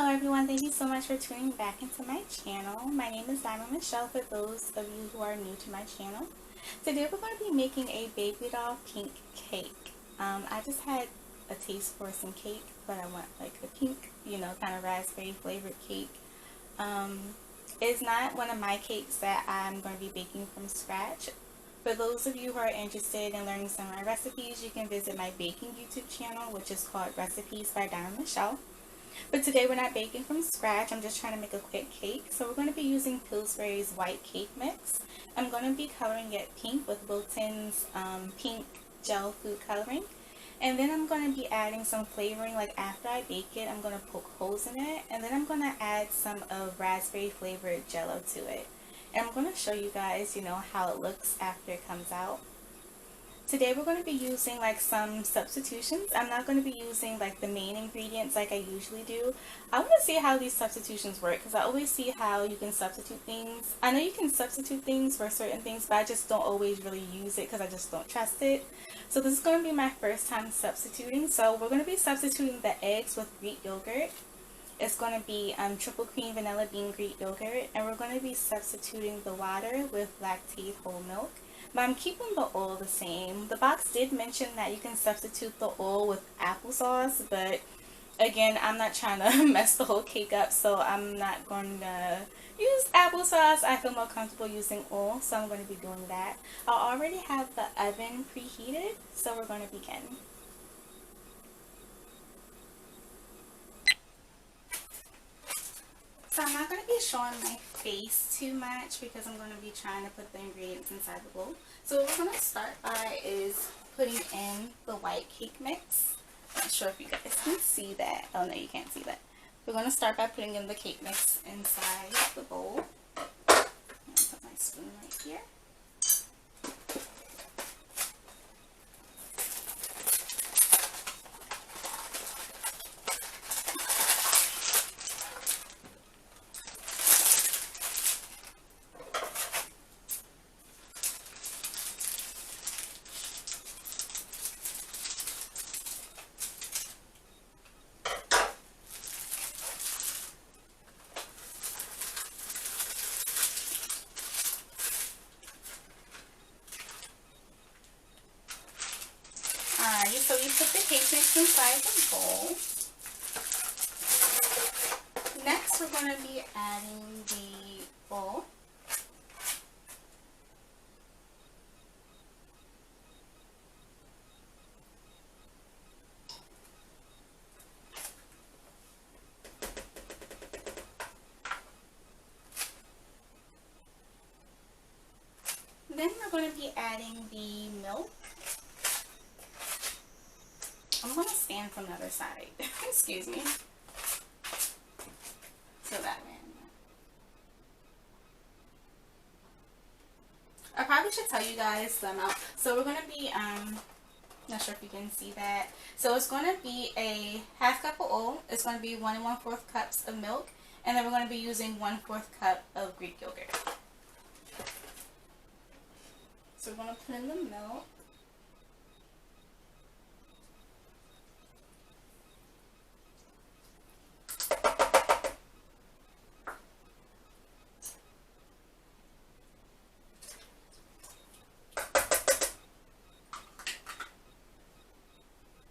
everyone, thank you so much for tuning back into my channel. My name is Diamond Michelle for those of you who are new to my channel. Today we're going to be making a baby doll pink cake. I just had a taste for some cake, but I want like a pink, kind of raspberry flavored cake. It's not one of my cakes that I'm going to be baking from scratch. For those of you who are interested in learning some of my recipes, you can visit my baking YouTube channel, which is called Recipes by Diamond Michelle. But today we're not baking from scratch. I'm just trying to make a quick cake. So we're going to be using Pillsbury's white cake mix. I'm going to be coloring it pink with Wilton's pink gel food coloring. And then I'm going to be adding some flavoring. Like after I bake it, I'm going to poke holes in it. And then I'm going to add some of raspberry flavored Jell-O to it. And I'm going to show you guys, how it looks after it comes out. Today we're going to be using like some substitutions. I'm not going to be using like the main ingredients like I usually do. I want to see how these substitutions work because I always see how you can substitute things. I know you can substitute things for certain things, but I just don't always really use it because I just don't trust it. So this is going to be my first time substituting. So we're going to be substituting the eggs with Greek yogurt. It's going to be triple cream vanilla bean Greek yogurt, and we're going to be substituting the water with lactate whole milk. But I'm keeping the oil the same. The box did mention that you can substitute the oil with applesauce, but again, I'm not trying to mess the whole cake up, so I'm not going to use applesauce. I feel more comfortable using oil, so I'm going to be doing that. I already have the oven preheated, so we're going to begin. So I'm not going to be showing my face too much because I'm going to be trying to put the ingredients inside the bowl. So what we're going to start by is putting in the white cake mix. I'm not sure if you guys can see that. Oh no, you can't see that. We're going to start by putting in the cake mix inside the bowl. I'm going to put my spoon right here. Alright, so you put the cake mix inside the bowl. Next, we're going to be adding the bowl. Then we're going to be adding the milk. I'm going to stand from the other side. Excuse me. So that way. I probably should tell you guys the amount. So we're going to be, not sure if you can see that. So it's going to be a half cup of oil. It's going to be 1 1/4 cups of milk. And then we're going to be using 1/4 cup of Greek yogurt. So we're going to put in the milk.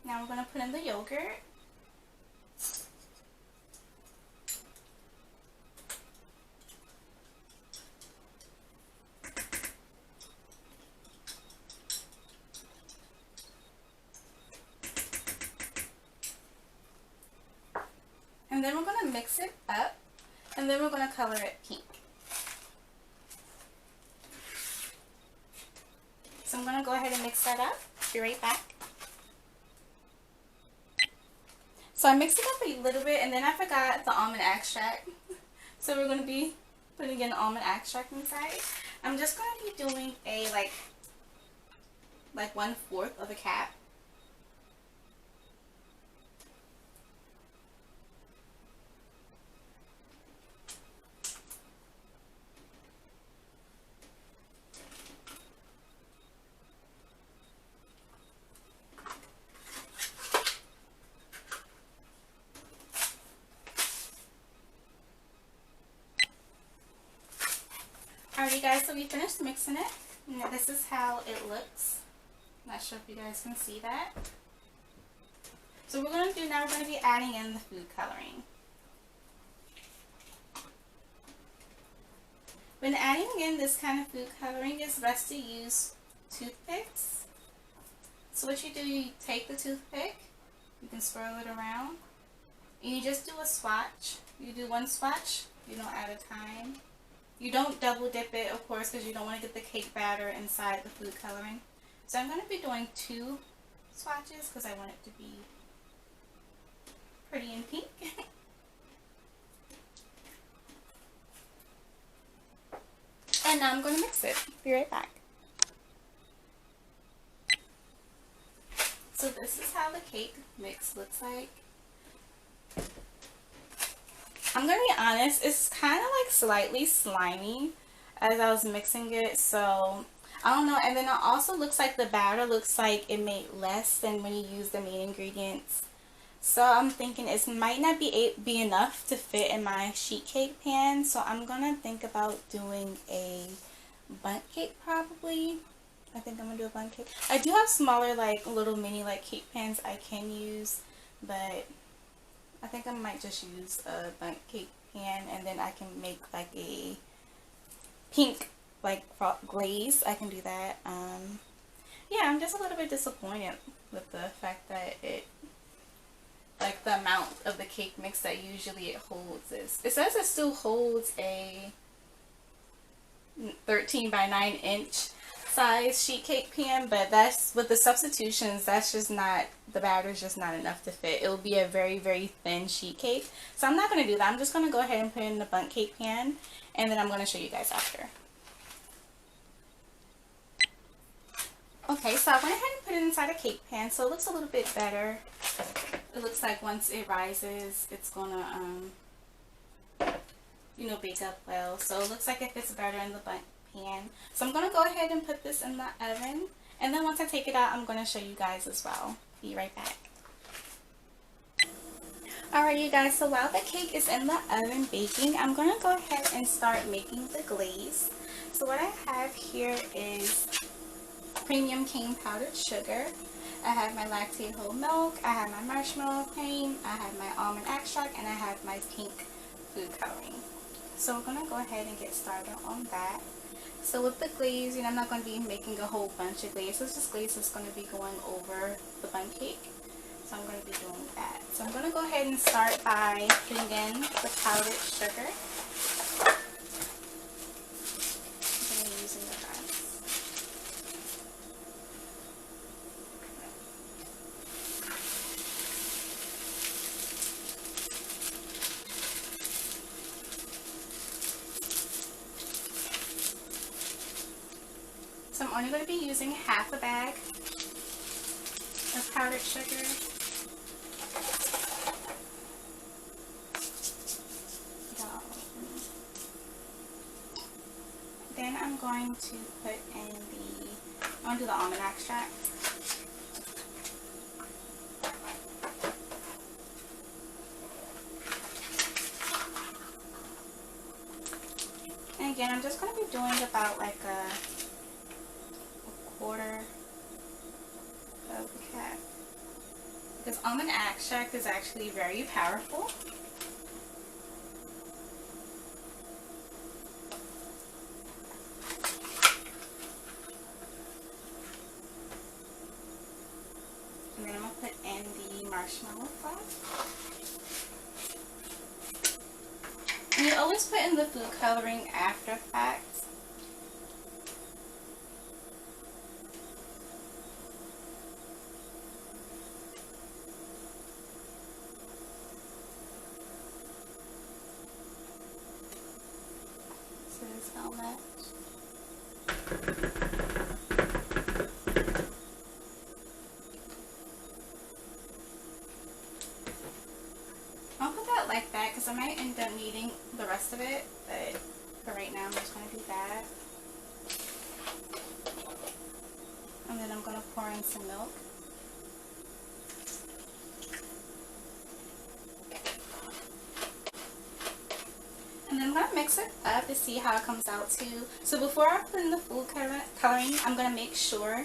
Now we're going to put in the yogurt. And then we're going to mix it up, and then we're going to color it pink. So I'm going to go ahead and mix that up. Be right back. So I mixed it up a little bit, and then I forgot the almond extract. So we're going to be putting in the almond extract inside. I'm just going to be doing a like 1/4 of a cap. you guys, so we finished mixing it. Now this is how it looks. Not sure if you guys can see that. So what we're going to do now, we're going to be adding in the food coloring. When adding in this kind of food coloring, it's best to use toothpicks. So what you do, you take the toothpick, you can swirl it around, and you just do a swatch. You do one swatch, you don't add a time. You don't double dip it, of course, because you don't want to get the cake batter inside the food coloring. So I'm going to be doing 2 swatches because I want it to be pretty and pink. And now I'm going to mix it. Be right back. So this is how the cake mix looks like. I'm going to be honest, it's kind of like slightly slimy as I was mixing it, so I don't know. And then it also looks like the batter looks like it made less than when you use the main ingredients. So I'm thinking it might not be enough to fit in my sheet cake pan, so I'm going to think about doing a bundt cake probably. I think I'm going to do a bundt cake. I do have smaller like little mini like cake pans I can use, but I think I might just use a bundt cake pan, and then I can make like a pink like glaze. I can do that. Yeah, I'm just a little bit disappointed with the fact that like the amount of the cake mix that usually it holds is. It says it still holds a 13 by 9 inch size sheet cake pan, but that's with the substitutions, that's just not, the batter's just not enough to fit. It will be a very, very thin sheet cake. So I'm not going to do that. I'm just going to go ahead and put it in the bundt cake pan, and then I'm going to show you guys after. Okay, so I went ahead and put it inside a cake pan, so it looks a little bit better. It looks like once it rises, it's gonna, you know, bake up well. So it looks like it fits better in the bundt pan. So I'm gonna go ahead and put this in the oven, and then once I take it out, I'm gonna show you guys as well. Be right back. Alright, you guys, so while the cake is in the oven baking, I'm gonna go ahead and start making the glaze. So what I have here is premium cane powdered sugar. I have my lactate whole milk, I have my marshmallow cream, I have my almond extract, and I have my pink food coloring. So we're going to go ahead and get started on that. So with the glaze, you know, I'm not going to be making a whole bunch of glaze. This is glaze that's going to be going over the bundt cake. So I'm going to be doing that. So I'm going to go ahead and start by putting in the powdered sugar. I'm going to be using the rest. So I'm only going to be using half a bag of powdered sugar. Then I'm going to put in I'm going to do the almond extract. And again, I'm just going to be doing about like a quarter of the cap, because almond extract is actually very powerful. And then I'm going to put in the marshmallow fluff. And you always put in the food coloring after fact. I'll put that like that because I might end up needing the rest of it, but for right now I'm just going to do that. And then I'm going to pour in some milk. And then I'm going to mix it up to see how it comes out too. So before I put in the food coloring, I'm going to make sure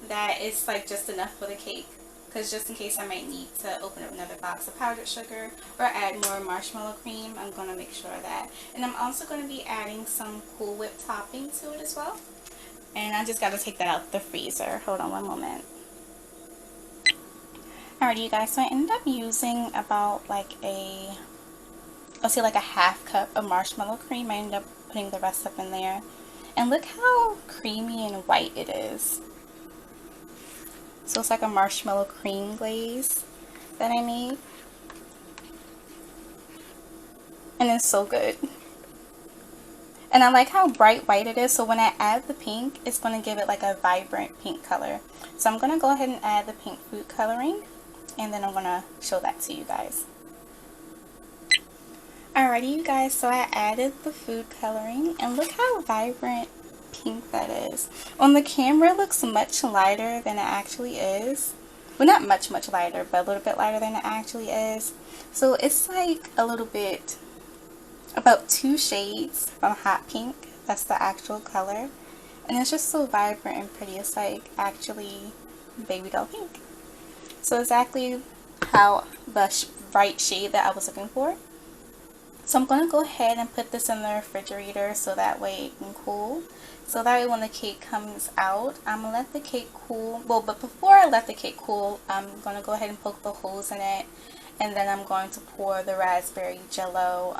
that it's like just enough for the cake. Because just in case I might need to open up another box of powdered sugar or add more marshmallow cream, I'm going to make sure of that. And I'm also going to be adding some Cool Whip topping to it as well. And I just got to take that out the freezer. Hold on one moment. Alrighty, you guys, so I ended up using about like let's say like a half cup of marshmallow cream. I ended up putting the rest up in there. And look how creamy and white it is. So it's like a marshmallow cream glaze that I made. And it's so good. And I like how bright white it is, so when I add the pink, it's going to give it like a vibrant pink color. So I'm going to go ahead and add the pink food coloring, and then I'm going to show that to you guys. Alrighty, you guys, so I added the food coloring, and look how vibrant pink that is. On the camera it looks much lighter than it actually is. Well, not much lighter, but a little bit lighter than it actually is. So it's like a little bit, about 2 shades from hot pink. That's the actual color, and it's just so vibrant and pretty. It's like actually Babydoll Pink. So exactly how the bright shade that I was looking for. So I'm going to go ahead and put this in the refrigerator so that way it can cool. So that way when the cake comes out, I'm going to let the cake cool. Well, but before I let the cake cool, I'm going to go ahead and poke the holes in it. And then I'm going to pour the raspberry Jell-O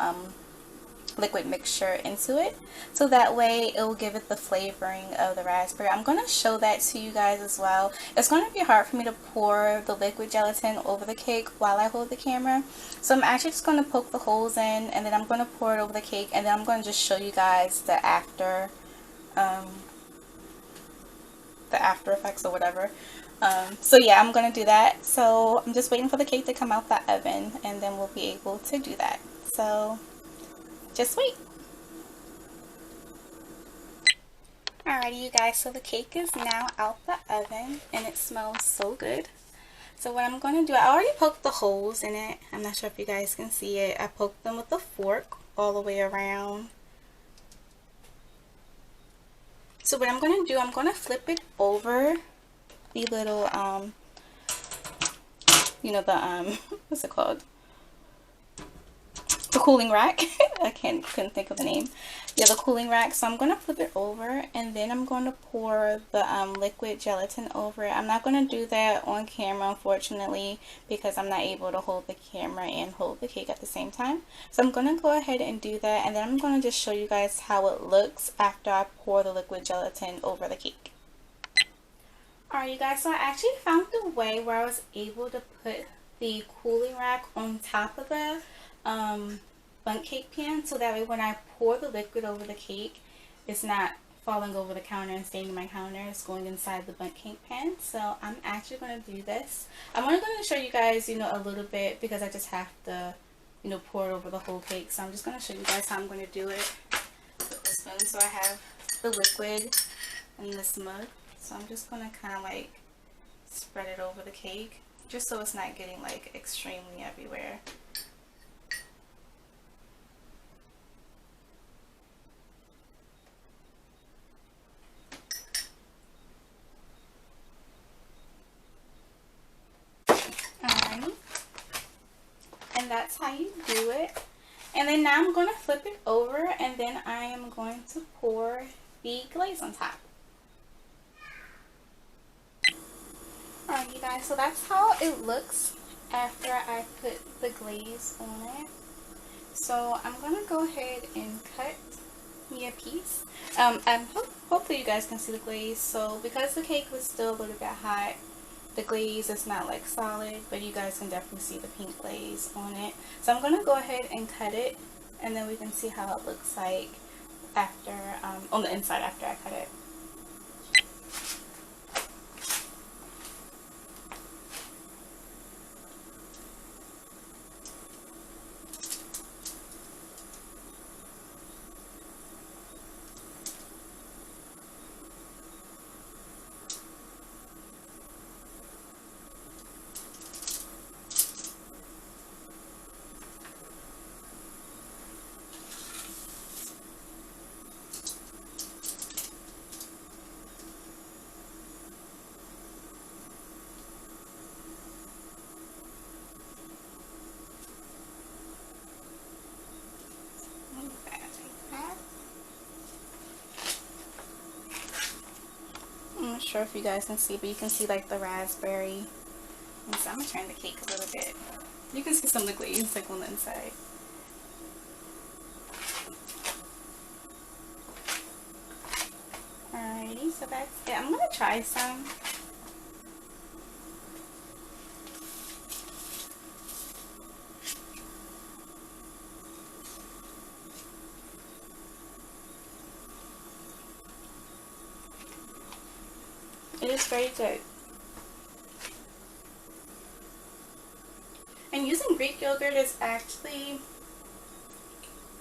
liquid mixture into it. So that way it will give it the flavoring of the raspberry. I'm going to show that to you guys as well. It's going to be hard for me to pour the liquid gelatin over the cake while I hold the camera. So I'm actually just going to poke the holes in, and then I'm going to pour it over the cake, and then I'm going to just show you guys the after effects or whatever. So yeah, I'm going to do that. So I'm just waiting for the cake to come out the oven, and then we'll be able to do that. So just wait. Alrighty, you guys, so the cake is now out the oven and it smells so good. So what I'm going to do, I already poked the holes in it. I'm not sure if you guys can see it. I poked them with a fork all the way around. So what I'm going to do, I'm going to flip it over the little, you know, the, what's it called? The cooling rack. I couldn't think of the name. Yeah, the cooling rack. So I'm going to flip it over, and then I'm going to pour the liquid gelatin over it. I'm not going to do that on camera, unfortunately, because I'm not able to hold the camera and hold the cake at the same time. So I'm going to go ahead and do that, and then I'm going to just show you guys how it looks after I pour the liquid gelatin over the cake. Alright, you guys, so I actually found a way where I was able to put the cooling rack on top of the bundt cake pan, so that way when I pour the liquid over the cake, it's not falling over the counter and staying in my counter. It's going inside the bundt cake pan. So I'm actually going to do this. I'm only going to show you guys, you know, a little bit, because I just have to, you know, pour it over the whole cake. So I'm just going to show you guys how I'm going to do it with this one. So I have the liquid in this mug. So I'm just going to kind of like spread it over the cake, just so it's not getting like extremely everywhere. And that's how you do it. And then now I'm going to flip it over, and then I am going to pour the glaze on top. Alright, you guys, so that's how it looks after I put the glaze on it. So I'm going to go ahead and cut me a piece. Hopefully you guys can see the glaze. So because the cake was still a little bit hot, the glaze is not like solid, but you guys can definitely see the pink glaze on it. So I'm going to go ahead and cut it, and then we can see how it looks like after, on the inside after I cut it. sure if you guys can see, but you can see like the raspberry. And so I'm gonna turn the cake a little bit. You can see some of the glaze like on the inside. Alrighty, so that's it. I'm gonna try some. It is very good. And using Greek yogurt is actually,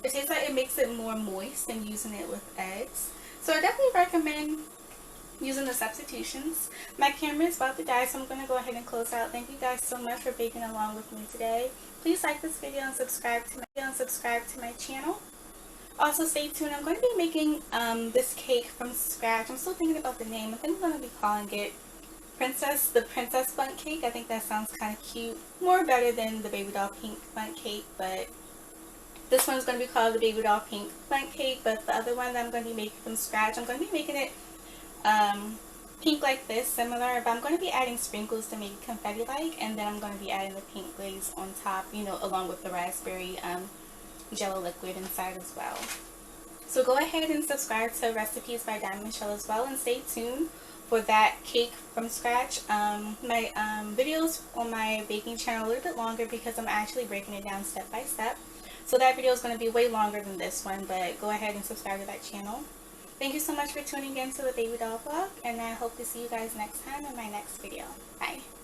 it tastes like it makes it more moist than using it with eggs. So I definitely recommend using the Substitutions. My camera is about to die, so I'm going to go ahead and close out. Thank you guys so much for baking along with me today. Please like this video and subscribe to my channel. Also stay tuned. I'm going to be making this cake from scratch. I'm still thinking about the name. I think I'm going to be calling it the Princess Bundt Cake. I think that sounds kind of cute. More better than the Babydoll Pink Bundt Cake, but this one's going to be called the Babydoll Pink Bundt Cake. But the other one that I'm going to be making from scratch, I'm going to be making it pink like this, similar, but I'm going to be adding sprinkles to make it confetti-like, and then I'm going to be adding the pink glaze on top, you know, along with the raspberry Jell-O liquid inside as well. So go ahead and subscribe to Recipes by Diamond Michelle as well, and stay tuned for that cake from scratch. My videos on my baking channel a little bit longer because I'm actually breaking it down step by step. So that video is going to be way longer than this one, but go ahead and subscribe to that channel. Thank you so much for tuning in to the Babydoll vlog, and I hope to see you guys next time in my next video. Bye!